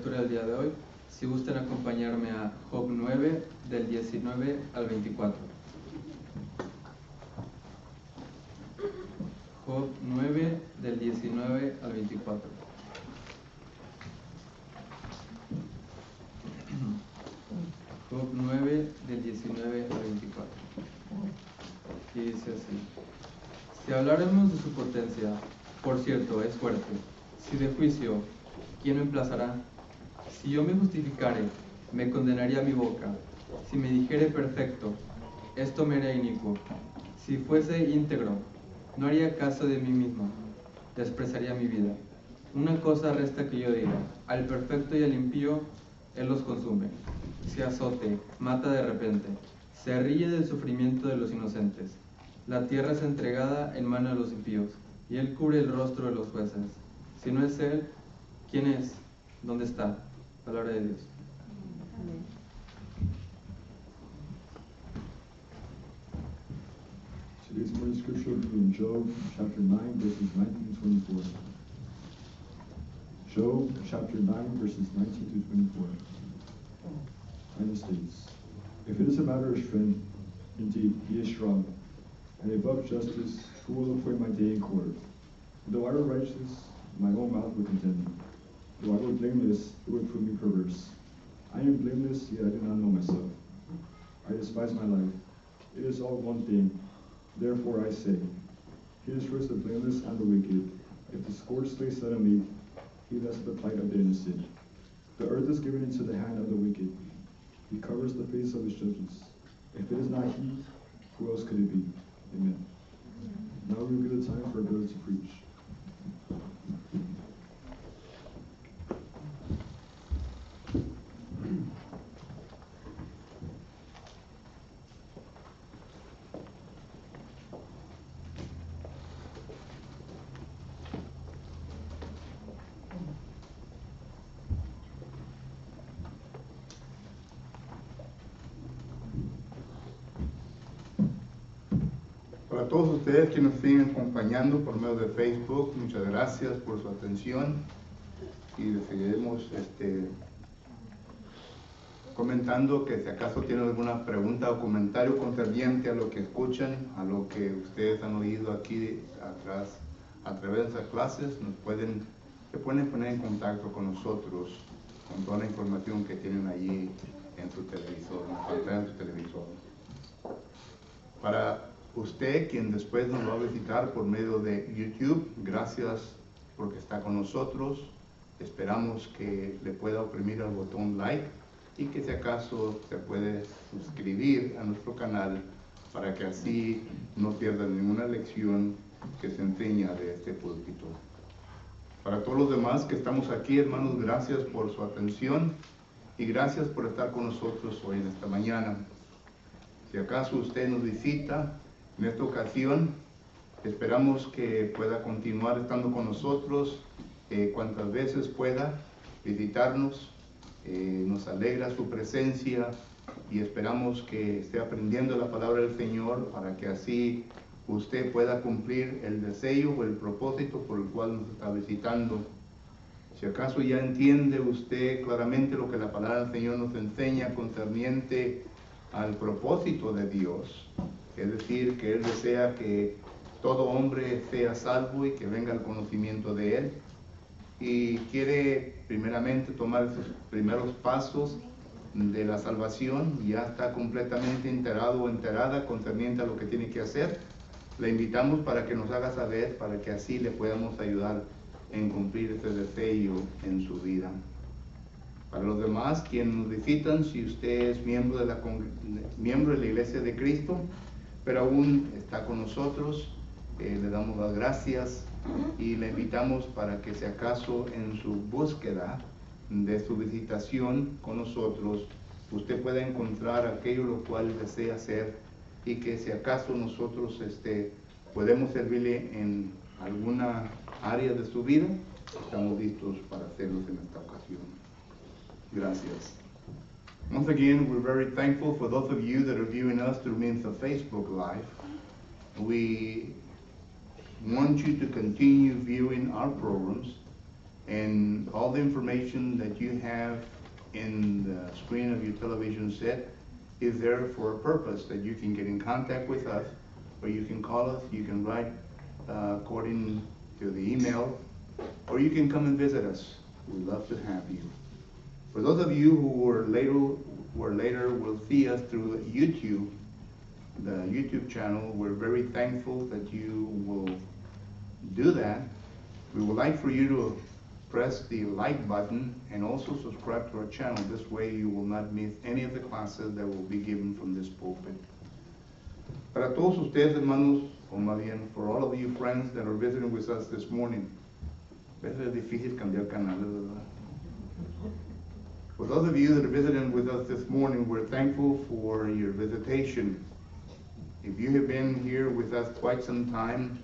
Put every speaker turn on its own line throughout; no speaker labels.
lectura del día de hoy. Si gustan acompañarme a Job 9, del 19 al 24. Job 9, del 19 al 24. Job 9, del 19 al 24. Y dice así: Si hablaremos de su potencia, por cierto, es fuerte. Si de juicio, ¿quién me emplazará? Si yo me justificare, me condenaría mi boca. Si me dijere perfecto, esto me haría inicuo. Si fuese íntegro, no haría caso de mí mismo, despreciaría mi vida. Una cosa resta que yo diga: al perfecto y al impío, él los consume. Se azote, mata de repente, se ríe del sufrimiento de los inocentes. La tierra es entregada en mano de los impíos, y él cubre el rostro de los jueces. Si no es él, ¿quién es? ¿Dónde está? Palabra de Dios.
Amén.
Today's morning scripture will be in Job chapter 9, verses 19 to 24. Job chapter 9, verses 19 to 24. And it states, If it is a matter of strength, indeed, he is strong, and above justice, who will appoint my day in court? Though I were righteous, my own mouth would contend me. Though I were blameless, it would prove me perverse. I am blameless, yet I do not know myself. I despise my life. It is all one thing. Therefore I say, He destroys the blameless and the wicked. If the scourge slays suddenly, He lessens the plight of the innocent. The earth is given into the hand of the wicked. He covers the face of his judges. If it is not He, who else could it be? Amen. Now we will give the time for our brother to preach.
Para todos ustedes que nos siguen acompañando por medio de Facebook, muchas gracias por su atención y les seguiremos comentando que si acaso tienen alguna pregunta o comentario concerniente a lo que escuchan, a lo que ustedes han oído aquí atrás a través de estas clases, se pueden poner en contacto con nosotros con toda la información que tienen allí en su televisor, en la pantalla de su televisor. Para usted, quien después nos va a visitar por medio de YouTube, gracias porque está con nosotros. Esperamos que le pueda oprimir al botón like y que si acaso se puede suscribir a nuestro canal para que así no pierda ninguna lección que se enseña de este púlpito. Para todos los demás que estamos aquí, hermanos, gracias por su atención y gracias por estar con nosotros hoy en esta mañana. Si acaso usted nos visita en esta ocasión, esperamos que pueda continuar estando con nosotros cuantas veces pueda visitarnos. Nos alegra su presencia y esperamos que esté aprendiendo la palabra del Señor para que así usted pueda cumplir el deseo o el propósito por el cual nos está visitando. Si acaso ya entiende usted claramente lo que la palabra del Señor nos enseña concerniente al propósito de Dios, es decir, que Él desea que todo hombre sea salvo y que venga al conocimiento de Él, y quiere primeramente tomar sus primeros pasos de la salvación, ya está completamente enterado o enterada concerniente a lo que tiene que hacer, le invitamos para que nos haga saber, para que así le podamos ayudar en cumplir este deseo en su vida. Para los demás, quienes nos visitan, si usted es miembro de la Iglesia de Cristo, pero aún está con nosotros, le damos las gracias y le invitamos para que si acaso en su búsqueda de su visitación con nosotros, usted pueda encontrar aquello lo cual desea hacer y que si acaso nosotros podemos servirle en alguna área de su vida, estamos listos para hacerlos en esta ocasión. Gracias. Once again, we're very thankful for those of you that are viewing us through means of Facebook Live. We want you to continue viewing our programs And all the information that you have in the screen of your television set is there for a purpose, that you can get in contact with us, or you can call us, you can write according to the email, or you can come and visit us. We'd love to have you. For those of you who were later will see us through YouTube, the YouTube channel, we're very thankful that you will do that. We would like for you to press the like button and also subscribe to our channel. This way you will not miss any of the classes that will be given from this pulpit. Para todos ustedes, hermanos, o más bien, for all of you friends that are visiting with us this morning, a veces es difícil cambiar canales, ¿verdad? For those of you that are visiting with us this morning, we're thankful for your visitation. If you have been here with us quite some time,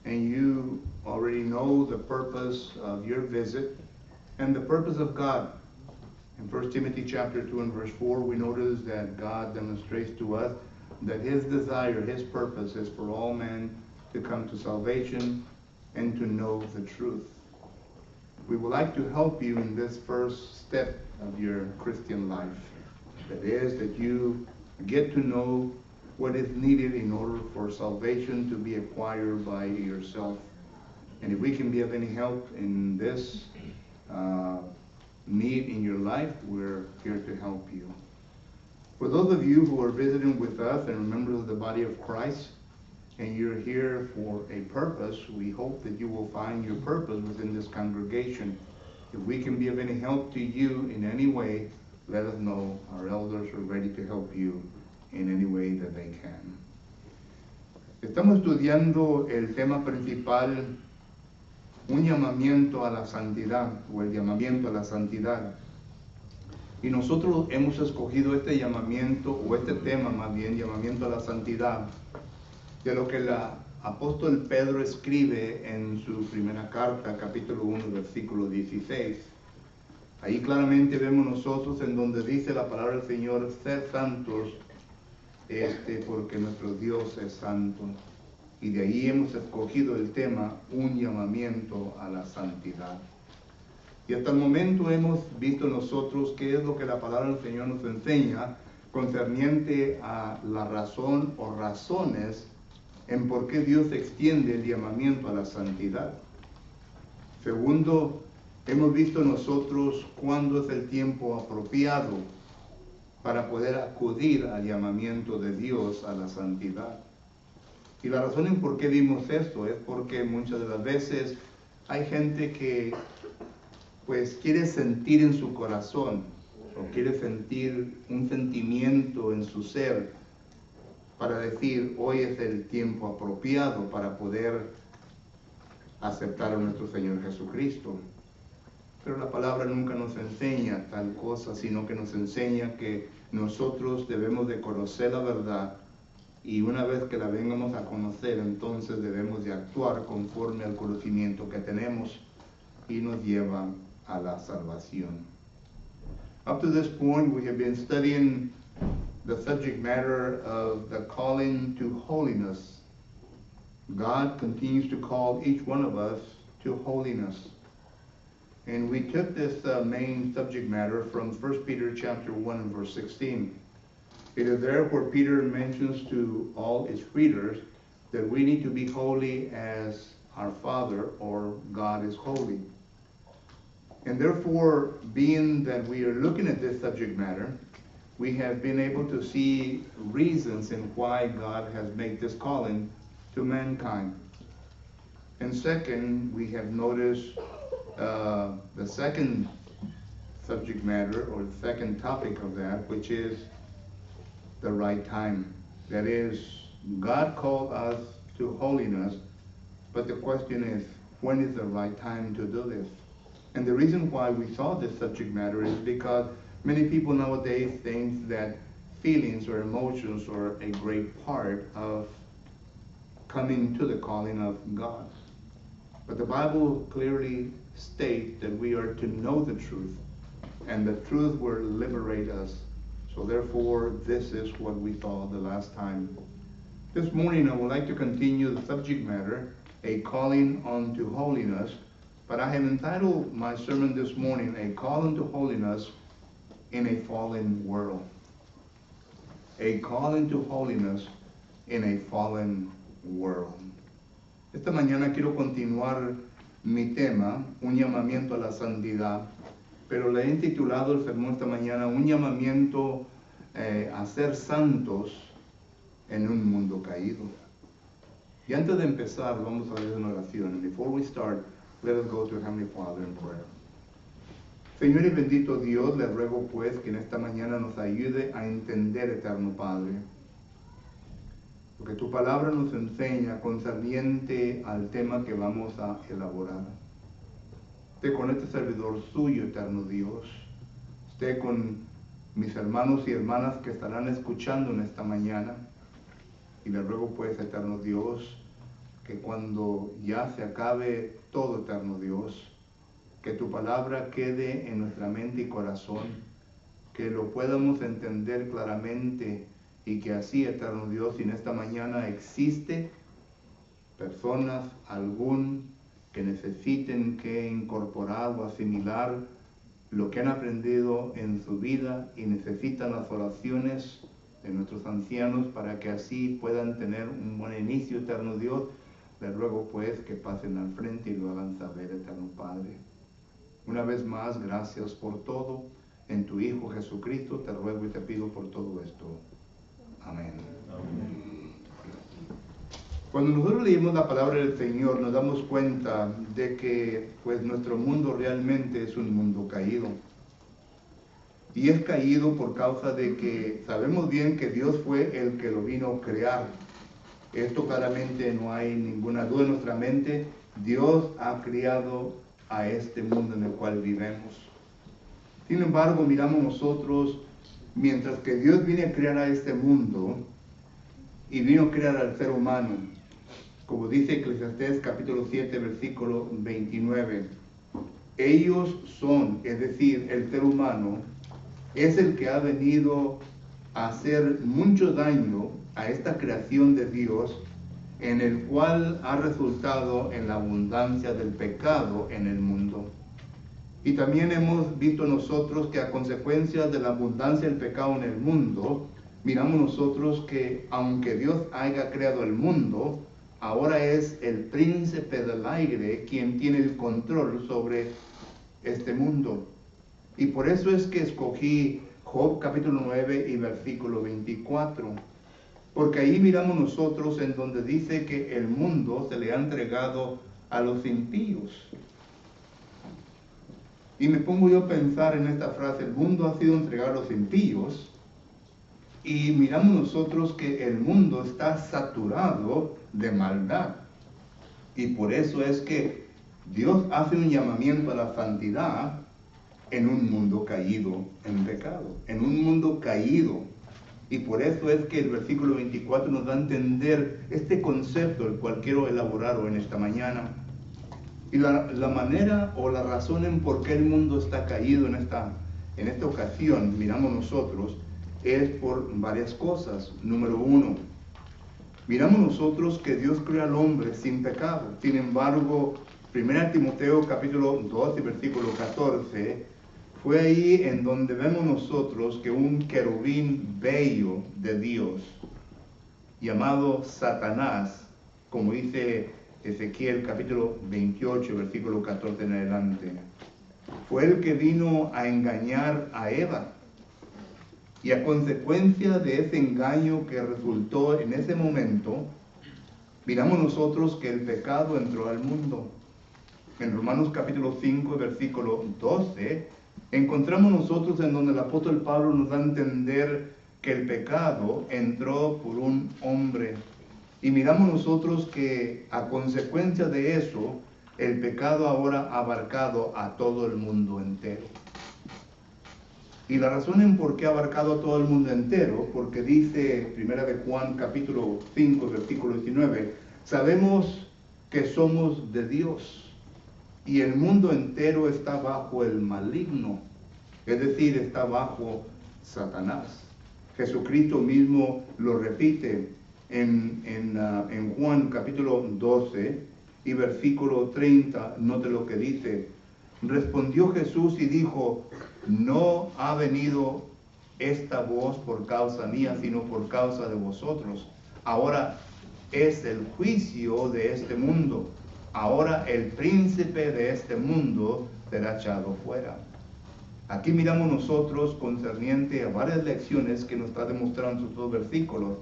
and you already know the purpose of your visit and the purpose of God. In 1 Timothy chapter 2 and verse 4, we notice that God demonstrates to us that his desire, his purpose is for all men to come to salvation and to know the truth. We would like to help you in this first step of your Christian life. That is, that you get to know what is needed in order for salvation to be acquired by yourself. And if we can be of any help in this need in your life, we're here to help you. For those of you who are visiting with us and members of the body of Christ, and you're here for a purpose, we hope that you will find your purpose within this congregation. If we can be of any help to you in any way, let us know. Our elders are ready to help you in any way that they can. Estamos estudiando el tema principal, un llamamiento a la santidad, o el llamamiento a la santidad. Y nosotros hemos escogido este llamamiento, o este tema más bien, llamamiento a la santidad, de lo que el apóstol Pedro escribe en su primera carta, capítulo 1, versículo 16. Ahí claramente vemos nosotros en donde dice la palabra del Señor, ser santos, porque nuestro Dios es santo. Y de ahí hemos escogido el tema, un llamamiento a la santidad. Y hasta el momento hemos visto nosotros qué es lo que la palabra del Señor nos enseña concerniente a la razón o razones en por qué Dios extiende el llamamiento a la santidad. Segundo, hemos visto nosotros cuándo es el tiempo apropiado para poder acudir al llamamiento de Dios a la santidad. Y la razón en por qué vimos esto es porque muchas de las veces hay gente que pues quiere sentir en su corazón o quiere sentir un sentimiento en su ser para decir hoy es el tiempo apropiado para poder aceptar a nuestro Señor Jesucristo. Pero la palabra nunca nos enseña tal cosa, sino que nos enseña que nosotros debemos de conocer la verdad y una vez que la vengamos a conocer, entonces debemos de actuar conforme al conocimiento que tenemos y nos lleva a la salvación. Up to this point, we have been studying the subject matter of the calling to holiness. God continues to call each one of us to holiness. And we took this main subject matter from 1 Peter chapter 1 and verse 16. It is there where Peter mentions to all his readers that we need to be holy as our Father or God is holy. And therefore, being that we are looking at this subject matter, we have been able to see reasons in why God has made this calling to mankind. And second, we have noticed the second subject matter or the second topic of that, which is the right time. That is, God called us to holiness, but the question is, when is the right time to do this? And the reason why we saw this subject matter is because many people nowadays think that feelings or emotions are a great part of coming to the calling of God. But the Bible clearly states that we are to know the truth, and the truth will liberate us. So therefore, this is what we saw the last time. This morning, I would like to continue the subject matter, a calling unto holiness, But I have entitled my sermon this morning, A Call into Holiness in a Fallen World. A Call into Holiness in a Fallen World. Esta mañana quiero continuar mi tema, un llamamiento a la santidad, pero le he intitulado el sermón esta mañana, un llamamiento a ser santos en un mundo caído. Y antes de empezar, vamos a hacer una oración. Before we start, let us go to Heavenly Father in prayer. Señor y bendito Dios, le ruego pues que en esta mañana nos ayude a entender, eterno Padre, lo que tu palabra nos enseña concerniente al tema que vamos a elaborar. Esté con este servidor suyo, eterno Dios. Esté con mis hermanos y hermanas que estarán escuchando en esta mañana. Y le ruego pues, eterno Dios, que cuando ya se acabe todo, eterno Dios, que tu palabra quede en nuestra mente y corazón, que lo podamos entender claramente y que así, eterno Dios, si en esta mañana existe personas, que necesiten que incorporar o asimilar lo que han aprendido en su vida y necesitan las oraciones de nuestros ancianos para que así puedan tener un buen inicio, eterno Dios, les ruego pues que pasen al frente y lo hagan saber, eterno Padre. Una vez más, gracias por todo. En tu Hijo Jesucristo te ruego y te pido por todo esto. Amén. Amén. Cuando nosotros leemos la palabra del Señor, nos damos cuenta de que pues nuestro mundo realmente es un mundo caído. Y es caído por causa de que sabemos bien que Dios fue el que lo vino a crear. Esto claramente no hay ninguna duda en nuestra mente. Dios ha creado a este mundo en el cual vivimos. Sin embargo, miramos nosotros, mientras que Dios viene a crear a este mundo y vino a crear al ser humano, como dice Eclesiastés capítulo 7, versículo 29, ellos son, es decir, el ser humano, es el que ha venido a hacer mucho daño a esta creación de Dios, en el cual ha resultado en la abundancia del pecado en el mundo. Y también hemos visto nosotros que a consecuencia de la abundancia del pecado en el mundo, miramos nosotros que aunque Dios haya creado el mundo, ahora es el príncipe del aire quien tiene el control sobre este mundo. Y por eso es que escogí Job capítulo 9 y versículo 24. Porque ahí miramos nosotros en donde dice que el mundo se le ha entregado a los impíos. Y me pongo yo a pensar en esta frase, el mundo ha sido entregado a los impíos. Y miramos nosotros que el mundo está saturado de maldad. Y por eso es que Dios hace un llamamiento a la santidad en un mundo caído en pecado, en un mundo caído. Y por eso es que el versículo 24 nos da a entender este concepto, el cual quiero elaborar en esta mañana. Y la manera o la razón en por qué el mundo está caído en esta ocasión, miramos nosotros, es por varias cosas. Número uno, miramos nosotros que Dios creó al hombre sin pecado. Sin embargo, 1 Timoteo capítulo 2 y versículo 14, fue ahí en donde vemos nosotros que un querubín bello de Dios, llamado Satanás, como dice Ezequiel capítulo 28, versículo 14 en adelante, fue el que vino a engañar a Eva. Y a consecuencia de ese engaño que resultó en ese momento, miramos nosotros que el pecado entró al mundo. En Romanos capítulo 5, versículo 12, encontramos nosotros en donde el apóstol Pablo nos da a entender que el pecado entró por un hombre. Y miramos nosotros que a consecuencia de eso, el pecado ahora ha abarcado a todo el mundo entero. Y la razón en por qué ha abarcado a todo el mundo entero, porque dice 1 de Juan capítulo 5, versículo 19, sabemos que somos de Dios y el mundo entero está bajo el maligno, es decir, está bajo Satanás. Jesucristo mismo lo repite en Juan capítulo 12 y versículo 30, note lo que dice. Respondió Jesús y dijo, no ha venido esta voz por causa mía, sino por causa de vosotros. Ahora es el juicio de este mundo. Ahora el príncipe de este mundo será echado fuera. Aquí miramos nosotros concerniente a varias lecciones que nos está demostrando estos dos versículos.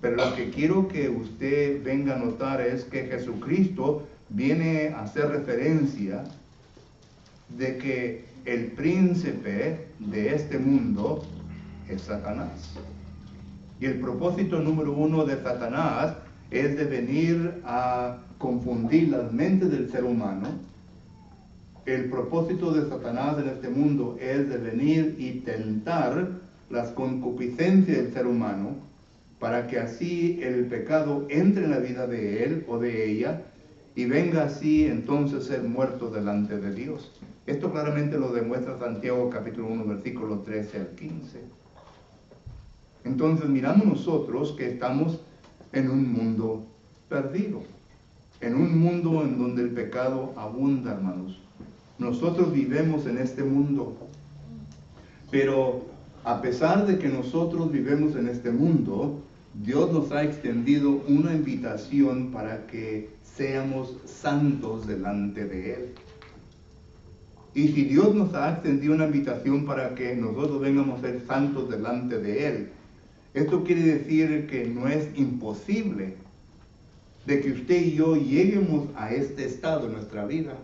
Pero lo que quiero que usted venga a notar es que Jesucristo viene a hacer referencia de que el príncipe de este mundo es Satanás. Y el propósito número uno de Satanás es de venir a confundir las mentes del ser humano. El propósito de Satanás en este mundo es de venir y tentar las concupiscencias del ser humano para que así el pecado entre en la vida de él o de ella y venga así entonces ser muerto delante de Dios. Esto claramente lo demuestra Santiago capítulo 1 versículos 13 al 15. Entonces miramos nosotros que estamos en un mundo perdido, en un mundo en donde el pecado abunda, hermanos. Nosotros vivimos en este mundo, pero a pesar de que nosotros vivimos en este mundo, Dios nos ha extendido una invitación para que seamos santos delante de Él. Y si Dios nos ha extendido una invitación para que nosotros vengamos a ser santos delante de Él, esto quiere decir que no es imposible de que usted y yo lleguemos a este estado en nuestra vida.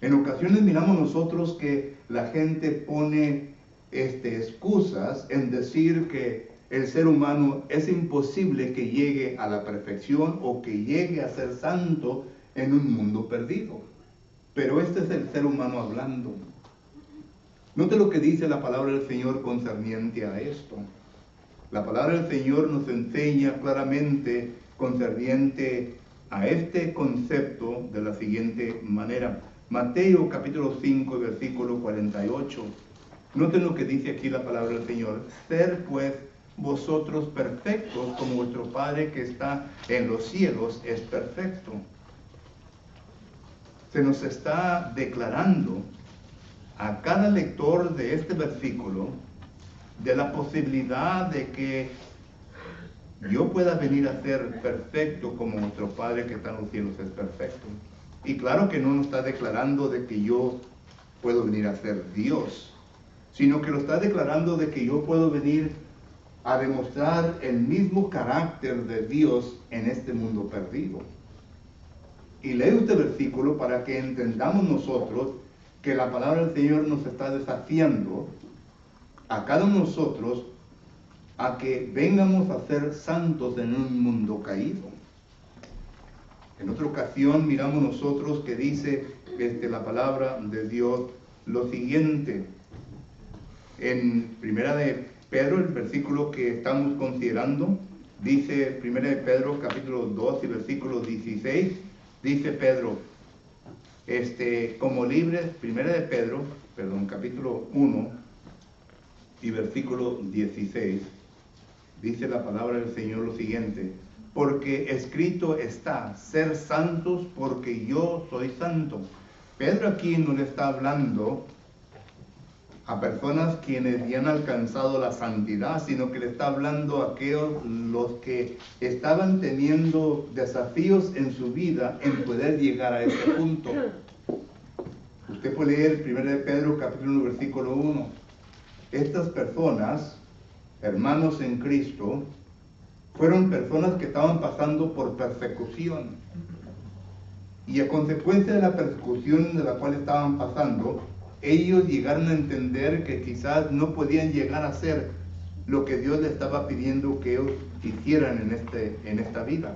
En ocasiones miramos nosotros que la gente pone excusas en decir que el ser humano es imposible que llegue a la perfección o que llegue a ser santo en un mundo perdido. Pero este es el ser humano hablando. Note lo que dice la palabra del Señor concerniente a esto. La palabra del Señor nos enseña claramente concerniente a este concepto de la siguiente manera. Mateo capítulo 5 versículo 48. Noten lo que dice aquí la palabra del Señor. Ser pues vosotros perfectos como vuestro Padre que está en los cielos es perfecto. Se nos está declarando a cada lector de este versículo de la posibilidad de que yo pueda venir a ser perfecto como nuestro Padre que está en los cielos es perfecto. Y claro que no nos está declarando de que yo puedo venir a ser Dios, sino que lo está declarando de que yo puedo venir a demostrar el mismo carácter de Dios en este mundo perdido. Y leo este versículo para que entendamos nosotros que la palabra del Señor nos está desafiando a cada uno de nosotros a que vengamos a ser santos en un mundo caído. En otra ocasión miramos nosotros que dice la palabra de Dios lo siguiente. En Primera de Pedro, el versículo que estamos considerando, dice Primera de Pedro capítulo 2 y versículo 16, dice Pedro, como libres, capítulo 1 y versículo 16, dice la palabra del Señor lo siguiente, porque escrito está, ser santos porque yo soy santo. Pedro aquí no le está hablando a personas quienes ya han alcanzado la santidad, sino que le está hablando a aquellos los que estaban teniendo desafíos en su vida en poder llegar a ese punto. Usted puede leer 1 de Pedro capítulo 1 versículo 1. Estas personas, hermanos en Cristo, fueron personas que estaban pasando por persecución. Y a consecuencia de la persecución de la cual estaban pasando, ellos llegaron a entender que quizás no podían llegar a hacer lo que Dios les estaba pidiendo que ellos hicieran en esta vida.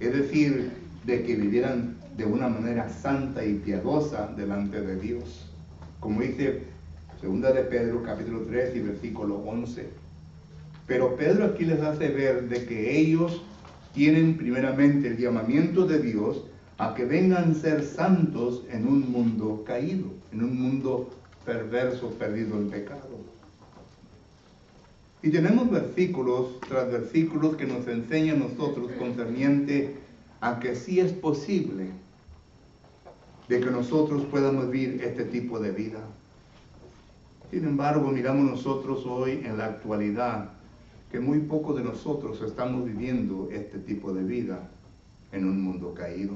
Es decir, de que vivieran de una manera santa y piadosa delante de Dios. Como dice 2 de Pedro capítulo 3 y versículo 11. Pero Pedro aquí les hace ver de que ellos tienen primeramente el llamamiento de Dios a que vengan a ser santos en un mundo caído, en un mundo perverso, perdido en pecado. Y tenemos versículos tras versículos que nos enseñan a nosotros concerniente a que sí es posible de que nosotros podamos vivir este tipo de vida. Sin embargo, miramos nosotros hoy en la actualidad que muy pocos de nosotros estamos viviendo este tipo de vida en un mundo caído,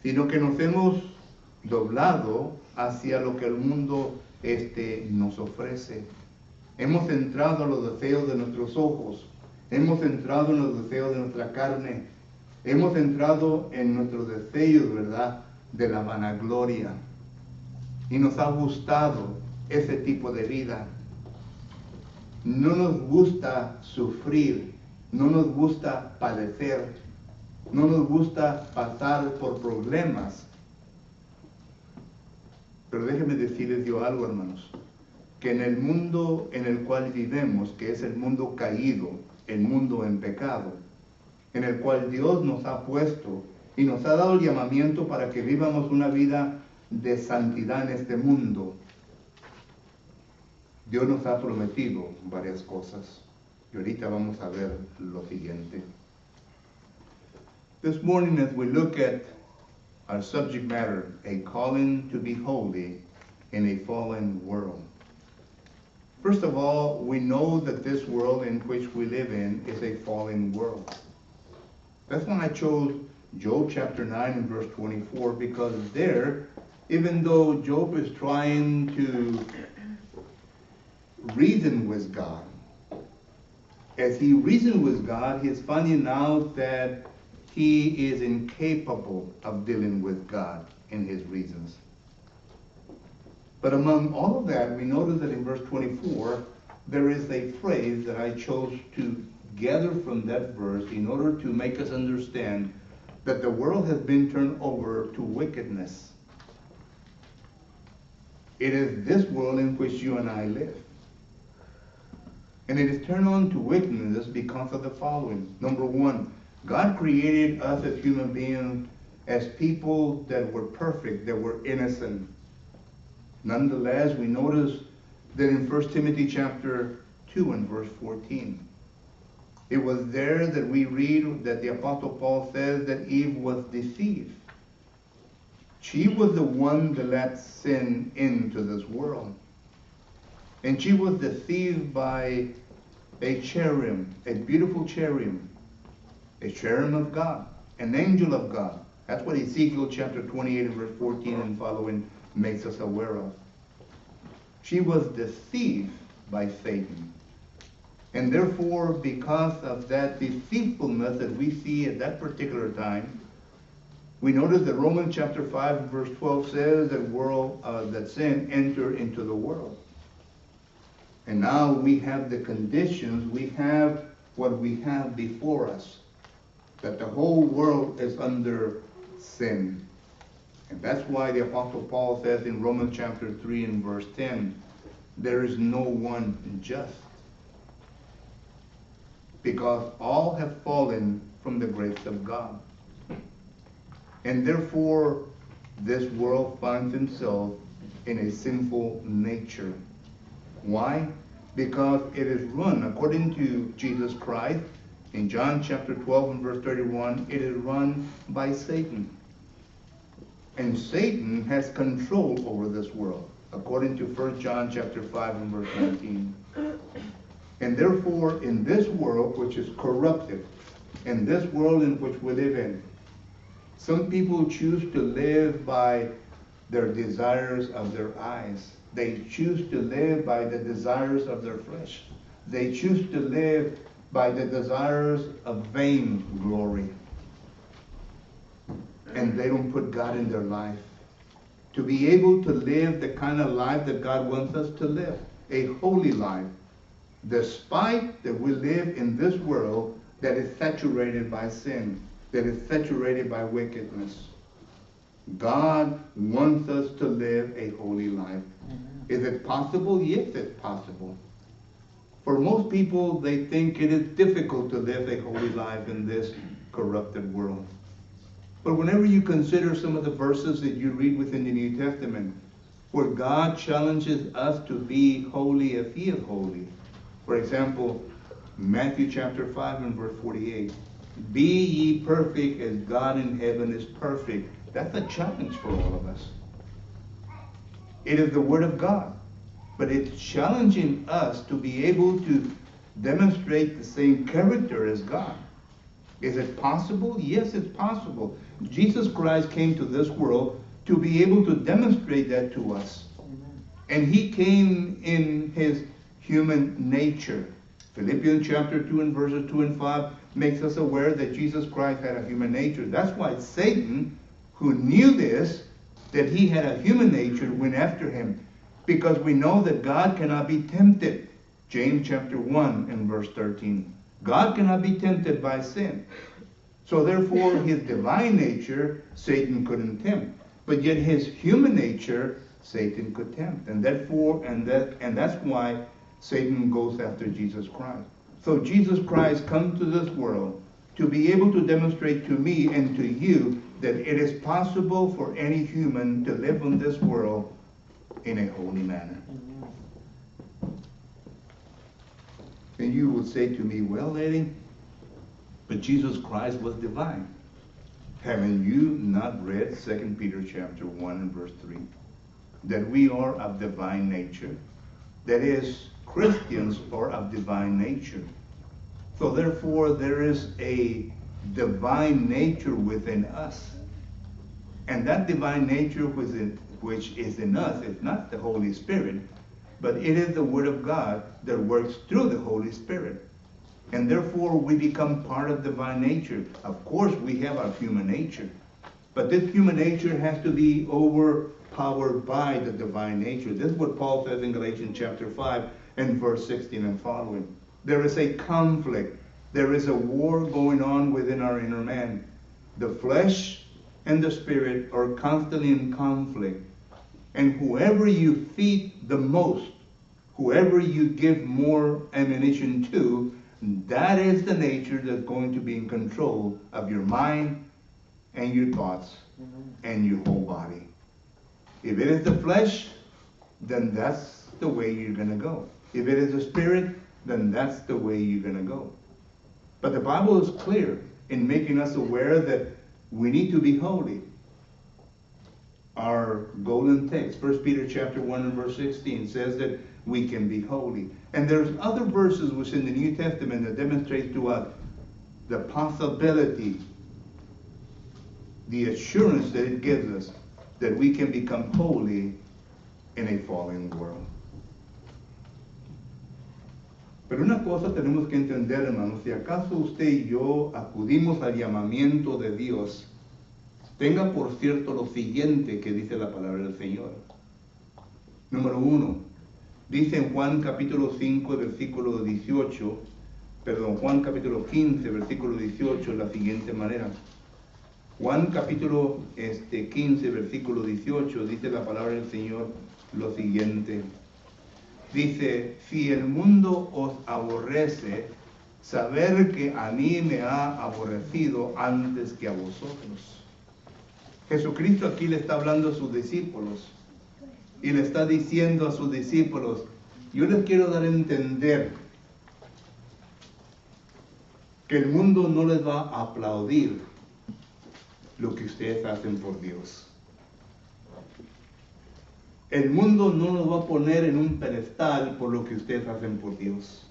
sino que nos hemos doblado hacia lo que el mundo nos ofrece. Hemos entrado a los deseos de nuestros ojos, hemos entrado en los deseos de nuestra carne, hemos entrado en nuestros deseos, ¿verdad?, de la vanagloria. Y nos ha gustado ese tipo de vida. No nos gusta sufrir, no nos gusta padecer, no nos gusta pasar por problemas. Pero déjenme decirles yo algo, hermanos, que en el mundo en el cual vivimos, que es el mundo caído, el mundo en pecado, en el cual Dios nos ha puesto y nos ha dado el llamamiento para que vivamos una vida de santidad en este mundo, Dios nos ha prometido varias cosas. Y ahorita vamos a ver lo siguiente. This morning, as we look at our subject matter, a calling to be holy in a fallen world. First of all, we know that this world in which we live in is a fallen world. That's why I chose Job chapter 9 and verse 24, because there, even though Job is trying to reason with God, as he reasoned with God, he is finding out that he is incapable of dealing with God in his reasons. But among all of that, we notice that in verse 24, there is a phrase that I chose to gather from that verse in order to make us understand that the world has been turned over to wickedness. It is this world in which you and I live. And it is turned on to wickedness because of the following. Number one, God created us as human beings as people that were perfect, that were innocent. Nonetheless, we notice that in 1 Timothy chapter 2 and verse 14, it was there that we read that the Apostle Paul says that Eve was deceived. She was the one that let sin into this world. And she was deceived by a cherub, a beautiful cherub, a cherub of God, an angel of God. That's what Ezekiel chapter 28 and verse 14 and following makes us aware of. She was deceived by Satan. And therefore, because of that deceitfulness that we see at that particular time, we notice that Romans chapter 5 and verse 12 says that sin entered into the world. And now we have the conditions, we have what we have before us, that the whole world is under sin. And that's why the Apostle Paul says in Romans chapter 3 and verse 10, there is no one just, because all have fallen from the grace of God. And therefore, this world finds itself in a sinful nature. Why? Because it is run, according to Jesus Christ, in John chapter 12 and verse 31, it is run by Satan. And Satan has control over this world, according to 1 John chapter 5 and verse 19. And therefore, in this world, which is corrupted, in this world in which we live in, some people choose to live by their desires of their eyes. They choose to live by the desires of their flesh. They choose to live by the desires of vain glory. And they don't put God in their life. To be able to live the kind of life that God wants us to live, a holy life, despite that we live in this world that is saturated by sin, that is saturated by wickedness. God wants us to live a holy life. Is it possible? Yes, it's possible. For most people, they think it is difficult to live a holy life in this corrupted world. But whenever you consider some of the verses that you read within the New Testament, where God challenges us to be holy as He is holy. For example, Matthew chapter 5 and verse 48. Be ye perfect as God in heaven is perfect. That's a challenge for all of us. It is the Word of God. But it's challenging us to be able to demonstrate the same character as God. Is it possible? Yes, it's possible. Jesus Christ came to this world to be able to demonstrate that to us. And he came in his human nature. Philippians chapter 2 and verses 2 and 5 makes us aware that Jesus Christ had a human nature. That's why Satan, who knew this, that he had a human nature, went after him. Because we know that God cannot be tempted. James chapter 1 and verse 13. God cannot be tempted by sin. So therefore, his divine nature, Satan couldn't tempt. But yet his human nature, Satan could tempt. And therefore, and that's why Satan goes after Jesus Christ. So Jesus Christ comes to this world to be able to demonstrate to me and to you that it is possible for any human to live on this world in a holy manner. And you would say to me, well, Eddie, but Jesus Christ was divine. Haven't you not read 2 Peter chapter 1 and verse 3? That we are of divine nature. That is, Christians are of divine nature. So therefore, there is a divine nature within us. And that divine nature which is in us is not the Holy Spirit, but it is the Word of God that works through the Holy Spirit. And therefore, we become part of divine nature. Of course, we have our human nature. But this human nature has to be overpowered by the divine nature. This is what Paul says in Galatians chapter 5 and verse 16 and following. There is a conflict. There is a war going on within our inner man. The flesh and the spirit are constantly in conflict. And whoever you feed the most, whoever you give more ammunition to, that is the nature that's going to be in control of your mind and your thoughts and your whole body. If it is the flesh, then that's the way you're going to go. If it is the spirit, then that's the way you're going to go. But the Bible is clear in making us aware that we need to be holy. Our golden text, 1 Peter chapter 1 and verse 16, says that we can be holy. And there's other verses within the New Testament that demonstrate to us the possibility, the assurance that it gives us that we can become holy in a fallen world. Pero una cosa tenemos que entender, hermanos, si acaso usted y yo acudimos al llamamiento de Dios, tenga por cierto lo siguiente que dice la palabra del Señor. Número 1, dice en Juan capítulo 5, versículo 18, Juan capítulo 15, versículo 18, la siguiente manera. Juan capítulo 15, versículo 18, dice la palabra del Señor lo siguiente. Dice, si el mundo os aborrece, saber que a mí me ha aborrecido antes que a vosotros. Jesucristo aquí le está hablando a sus discípulos y le está diciendo a sus discípulos, yo les quiero dar a entender que el mundo no les va a aplaudir lo que ustedes hacen por Dios. El mundo no nos va a poner en un pedestal por lo que ustedes hacen por Dios.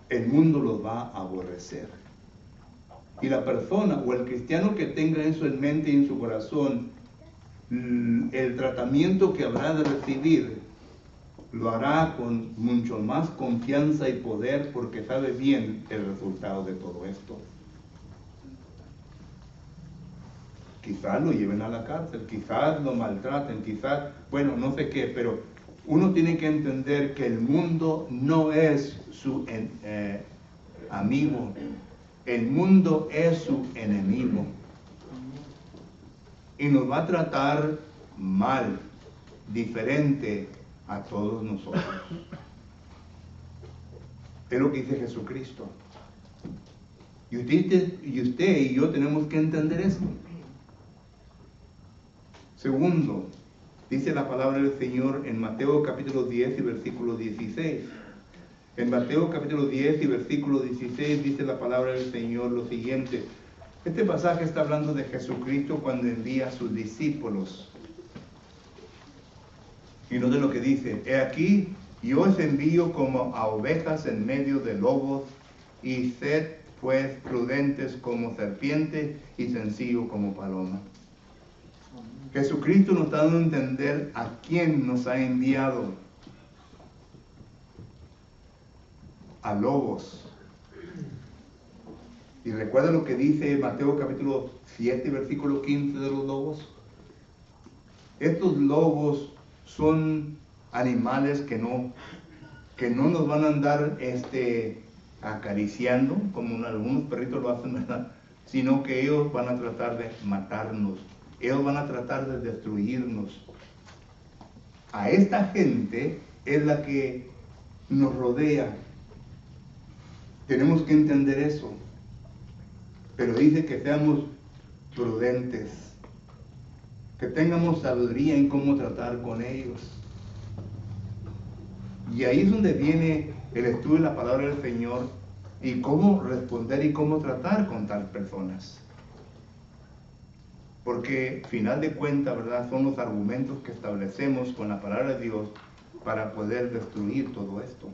El mundo los va a aborrecer. Y la persona o el cristiano que tenga eso en mente y en su corazón, el tratamiento que habrá de recibir lo hará con mucho más confianza y poder porque sabe bien el resultado de todo esto. Quizás lo lleven a la cárcel, quizás lo maltraten, quizás, bueno, no sé qué, pero uno tiene que entender que el mundo no es su amigo, el mundo es su enemigo. Y nos va a tratar mal, diferente a todos nosotros. Es lo que dice Jesucristo. Y usted y yo tenemos que entender eso. Segundo, dice la palabra del Señor en Mateo capítulo 10 y versículo 16. En Mateo capítulo 10 y versículo 16 dice la palabra del Señor lo siguiente. Este pasaje está hablando de Jesucristo cuando envía a sus discípulos. Y no de lo que dice, he aquí, yo os envío como a ovejas en medio de lobos, y sed pues prudentes como serpientes y sencillos como paloma. Jesucristo nos está dando a entender a quién nos ha enviado. A lobos. Y recuerda lo que dice Mateo capítulo 7, versículo 15 de los lobos. Estos lobos son animales que no nos van a andar acariciando, como algunos perritos lo hacen, ¿verdad? Sino que ellos van a tratar de matarnos. Ellos van a tratar de destruirnos. A esta gente es la que nos rodea. Tenemos que entender eso. Pero dice que seamos prudentes, que tengamos sabiduría en cómo tratar con ellos. Y ahí es donde viene el estudio de la palabra del Señor y cómo responder y cómo tratar con tales personas. Porque, final de cuentas, ¿verdad?, son los argumentos que establecemos con la palabra de Dios para poder destruir todo esto.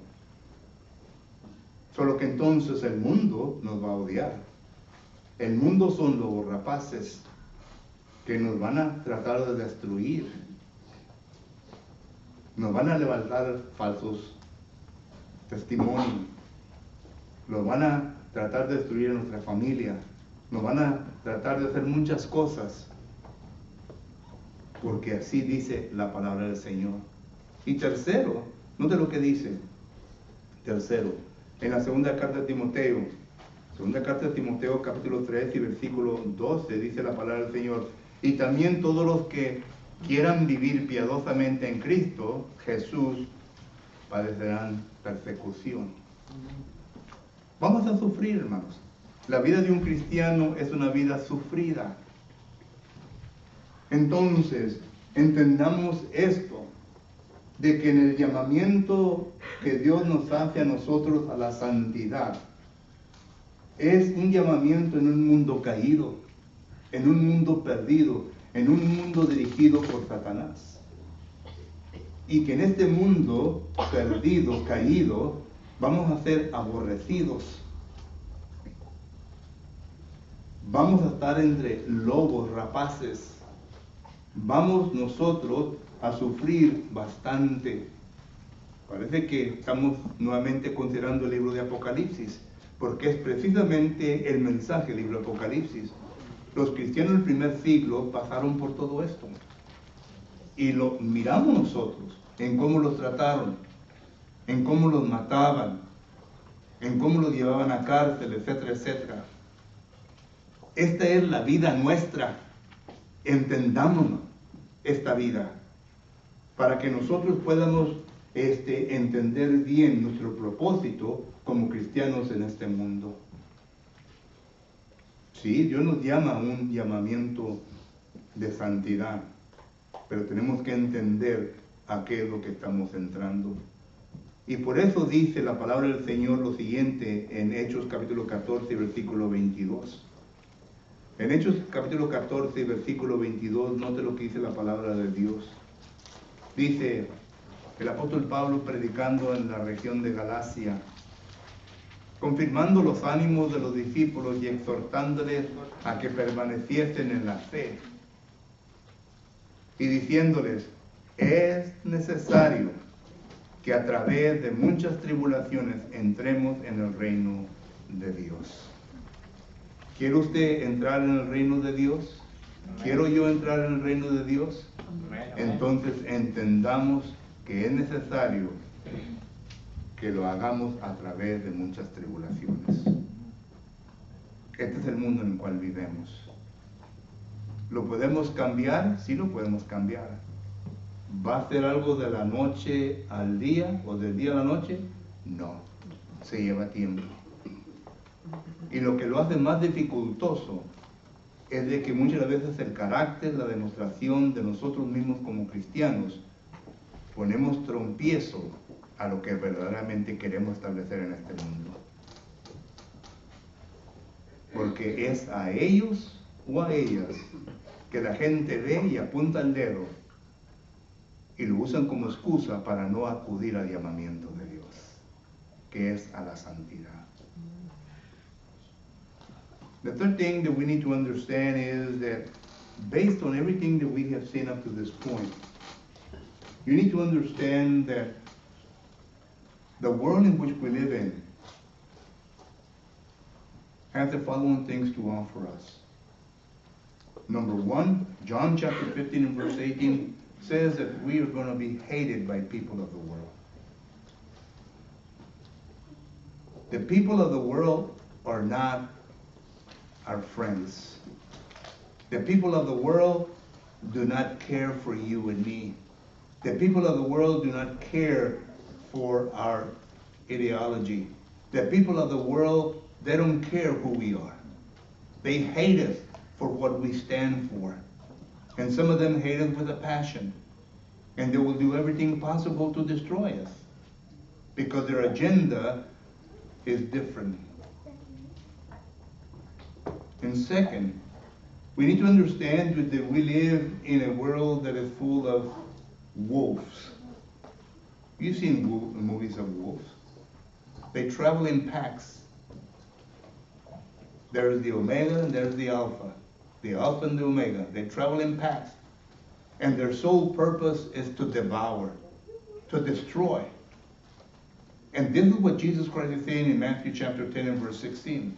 Solo que entonces el mundo nos va a odiar. El mundo son los rapaces que nos van a tratar de destruir. Nos van a levantar falsos testimonios. Nos van a tratar de destruir a nuestra familia. Nos van a tratar de hacer muchas cosas. Porque así dice la palabra del Señor. Y tercero, note lo que dice. Tercero, en la segunda carta de Timoteo, capítulo 3 y versículo 12, dice la palabra del Señor. Y también todos los que quieran vivir piadosamente en Cristo Jesús padecerán persecución. Vamos a sufrir, hermanos. La vida de un cristiano es una vida sufrida. Entonces, entendamos esto, de que en el llamamiento que Dios nos hace a nosotros a la santidad, es un llamamiento en un mundo caído, en un mundo perdido, en un mundo dirigido por Satanás. Y que en este mundo perdido, caído, vamos a ser aborrecidos. Vamos a estar entre lobos rapaces. Vamos nosotros a sufrir bastante. Parece que estamos nuevamente considerando el libro de Apocalipsis, porque es precisamente el mensaje del libro de Apocalipsis. Los cristianos del primer siglo pasaron por todo esto. Y lo miramos nosotros, en cómo los trataron, en cómo los mataban, en cómo los llevaban a cárcel, etcétera, etcétera. Esta es la vida nuestra. Entendámonos esta vida, para que nosotros podamos entender bien nuestro propósito como cristianos en este mundo. Sí, Dios nos llama a un llamamiento de santidad, pero tenemos que entender a qué es lo que estamos entrando. Y por eso dice la palabra del Señor lo siguiente en Hechos capítulo 14, versículo 22. En Hechos capítulo 14, versículo 22, note lo que dice la palabra de Dios. Dice el apóstol Pablo predicando en la región de Galacia, confirmando los ánimos de los discípulos y exhortándoles a que permaneciesen en la fe. Y diciéndoles, es necesario que a través de muchas tribulaciones entremos en el reino de Dios. ¿Quiere usted entrar en el reino de Dios? ¿Quiero yo entrar en el reino de Dios? Entonces entendamos que es necesario que lo hagamos a través de muchas tribulaciones. Este es el mundo en el cual vivimos. ¿Lo podemos cambiar? Sí, lo podemos cambiar. ¿Va a ser algo de la noche al día o del día a la noche? No, se lleva tiempo. Y lo que lo hace más dificultoso es de que muchas veces el carácter, la demostración de nosotros mismos como cristianos, ponemos trompiezo a lo que verdaderamente queremos establecer en este mundo. Porque es a ellos o a ellas que la gente ve y apunta el dedo y lo usan como excusa para no acudir al llamamiento de Dios, que es a la santidad. The third thing that we need to understand is that based on everything that we have seen up to this point, you need to understand that the world in which we live in has the following things to offer us. Number one, John chapter 15 and verse 18 says that we are going to be hated by people of the world. The people of the world are not our friends. The people of the world do not care for you and me. The people of the world do not care for our ideology. The people of the world, they don't care who we are. They hate us for what we stand for. And some of them hate us with a passion. And they will do everything possible to destroy us because their agenda is different. And second, we need to understand that we live in a world that is full of wolves. You've seen movies of wolves. They travel in packs. There's the Omega and there's the Alpha. The Alpha and the Omega. They travel in packs. And their sole purpose is to devour, to destroy. And this is what Jesus Christ is saying in Matthew chapter 10 and verse 16.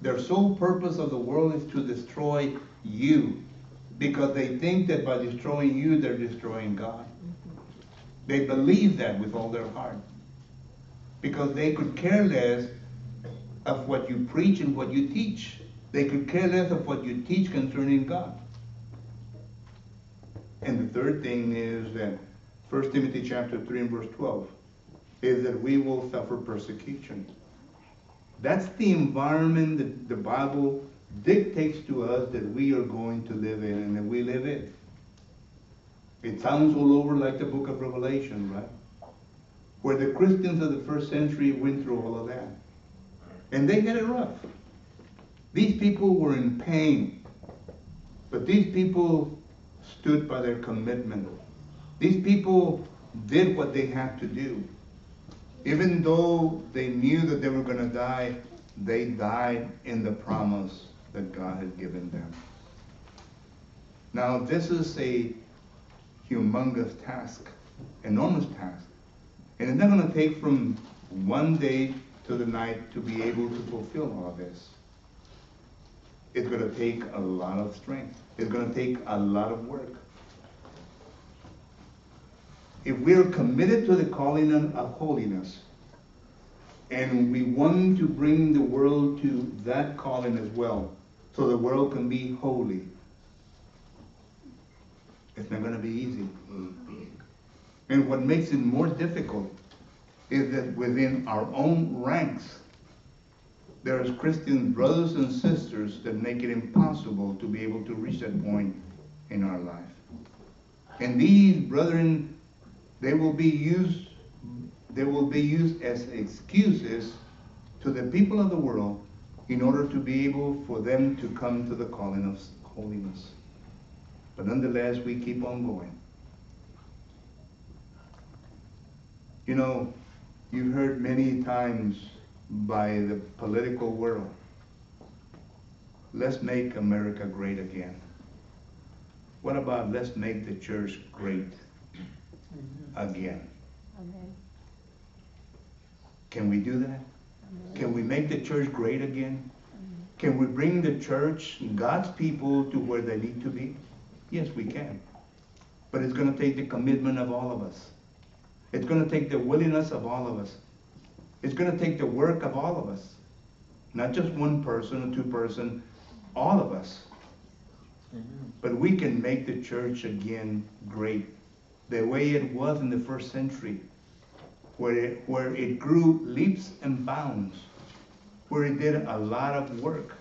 Their sole purpose of the world is to destroy you, because they think that by destroying you, they're destroying God. They believe that with all their heart, because they could care less of what you preach and what you teach. They could care less of what you teach concerning God. And the third thing is that 1 Timothy chapter 3 and verse 12 is that we will suffer persecution. That's the environment that the Bible dictates to us that we are going to live in and that we live in. It sounds all over like the book of Revelation, right? Where the Christians of the first century went through all of that. And they had it rough. These people were in pain. But these people stood by their commitment. These people did what they had to do. Even though they knew that they were going to die, they died in the promise that God had given them. Now, this is a humongous task, enormous task. And it's not going to take from one day to the night to be able to fulfill all of this. It's going to take a lot of strength. It's going to take a lot of work. If we're committed to the calling of holiness, and we want to bring the world to that calling as well, so the world can be holy, it's not going to be easy. And what makes it more difficult is that within our own ranks, there's Christian brothers and sisters that make it impossible to be able to reach that point in our life. And these brethren, they will be used as excuses to the people of the world in order to be able for them to come to the calling of holiness. But nonetheless, we keep on going. You know, you've heard many times by the political world, let's make America great again. What about let's make the church great again?
Amen.
Can we do that?
Amen.
Can we make the church great again? Can we bring the church, God's people, to where they need to be? Yes, we can. But it's going to take the commitment of all of us. It's going to take the willingness of all of us. It's going to take the work of all of us. Not just one person or two person, all of us. But we can make the church again great, the way it was in the first century, where it grew leaps and bounds, where it did a lot of work,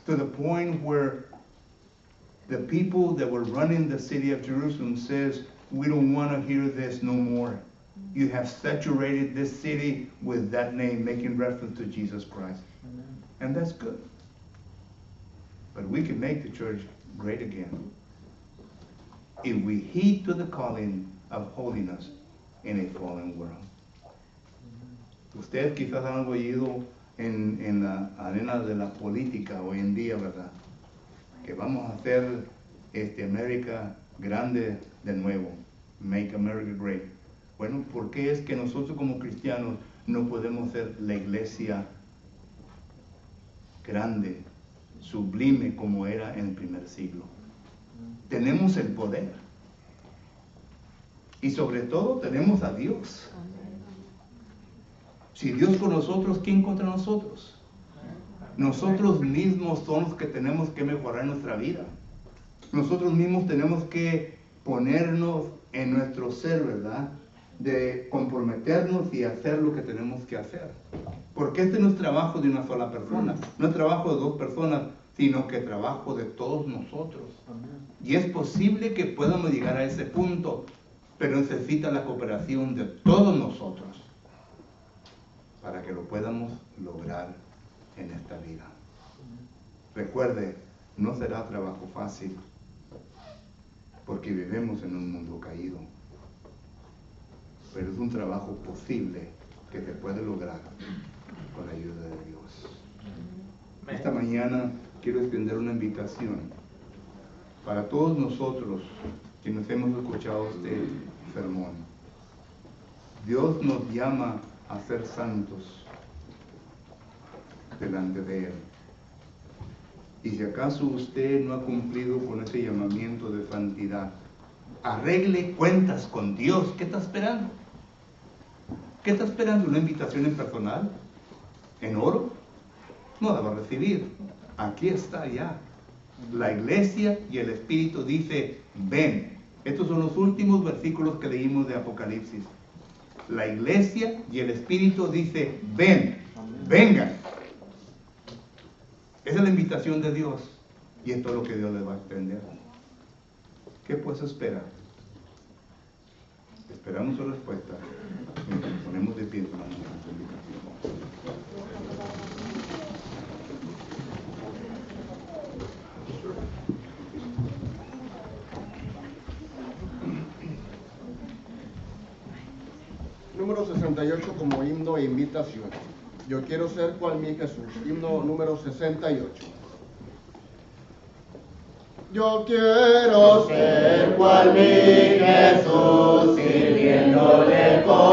to the point where the people that were running the city of Jerusalem says, we don't want to hear this no more. You have saturated this city with that name, making reference to Jesus Christ. And that's good. But we can make the church great again if we heed to the calling of holiness in a fallen world. Ustedes quizás han oído en la arena de la política hoy en día, ¿verdad? Que vamos a hacer América grande de nuevo. Make America great. Bueno, ¿por qué es que nosotros como cristianos no podemos ser la iglesia grande, sublime como era en el primer siglo? Tenemos el poder. Y sobre todo tenemos a Dios. Si Dios con nosotros, ¿quién contra nosotros? Nosotros mismos somos los que tenemos que mejorar nuestra vida. Nosotros mismos tenemos que ponernos en nuestro ser, ¿verdad? De comprometernos y hacer lo que tenemos que hacer. Porque este no es trabajo de una sola persona, no es trabajo de dos personas, sino que es trabajo de todos nosotros. Y es posible que podamos llegar a ese punto, pero necesita la cooperación de todos nosotros para que lo podamos lograr en esta vida. Recuerde, no será trabajo fácil, porque vivimos en un mundo caído, pero es un trabajo posible que se puede lograr con la ayuda de Dios. Esta mañana quiero extender una invitación para todos nosotros que nos hemos escuchado este sermón. Dios nos llama a ser santos delante de Él. Y si acaso usted no ha cumplido con ese llamamiento de santidad, arregle cuentas con Dios. ¿Qué está esperando? ¿Qué está esperando? ¿Una invitación en personal? ¿En oro? No la va a recibir. Aquí está ya. La iglesia y el Espíritu dice, ven. Estos son los últimos versículos que leímos de Apocalipsis. La iglesia y el Espíritu dice, ven, vengan. Esa es la invitación de Dios. Y esto es lo que Dios le va a extender. ¿Qué pues espera? Esperamos su respuesta. Mientras ponemos de pie en la invitación.
Número 68 como himno e invitación. Yo quiero ser cual mi Jesús. Himno número 68. Yo quiero ser cual mi Jesús, sirviéndole con